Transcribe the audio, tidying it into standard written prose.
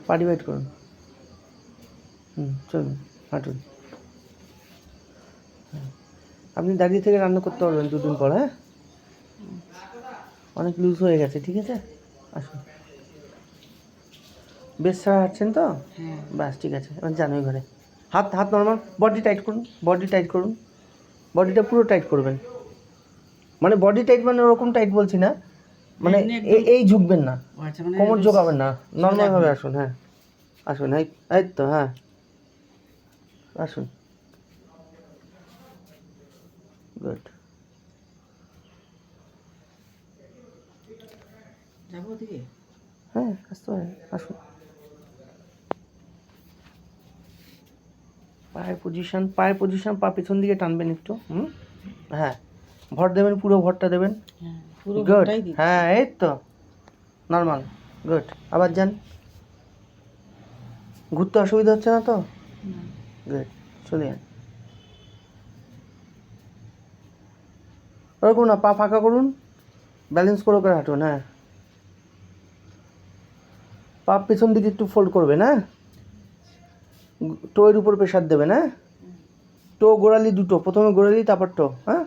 পা ডিভাইড করুন। চলুন, হাঁটুন। আপনি দাঁড়িয়ে থেকে রান্না করতে পারবেন দুদিন পর। হ্যাঁ, অনেক লুজ হয়ে গেছে, ঠিক আছে? আসুন। বেশ ছাড়া হাঁটছেন তো? ব্যাস ঠিক আছে, এবার যান ওই ঘরে। হাত হাত নর্মাল, বডি টাইট করুন, বডি টাইট করুন, বডিটা পুরো টাইট করবেন। মানে বডি টাইট মানে ওরকম টাইট বলছি না, মানে এই ঝুঁকবেন না, কোমর ঝোঁকাবেন না, নর্মালভাবে আসুন। হ্যাঁ আসুন, এই তো, হ্যাঁ আসুন, গুড। হ্যাঁ আসতে পারেন, আসুন। পায়ের পজিশন, পা পিছন দিকে টানবেন একটু। হ্যাঁ, ভর দেবেন, পুরো ভরটা দেবেন। গুড, হ্যাঁ এই তো নর্মাল, গুড। আবার যান, ঘুরতে অসুবিধা হচ্ছে না তো? গুড, চলে যান। ওরকম না, পা ফাঁকা করুন, ব্যালেন্স করে করে হাঁটুন। হ্যাঁ, পা পেছন দিকে একটু ফোল্ড করবেন। হ্যাঁ, টোয়ের উপর প্রেশার দেবেন। হ্যাঁ, টো গোড়ালি দুটো, প্রথমে গোড়ালি তারপর টো। হ্যাঁ,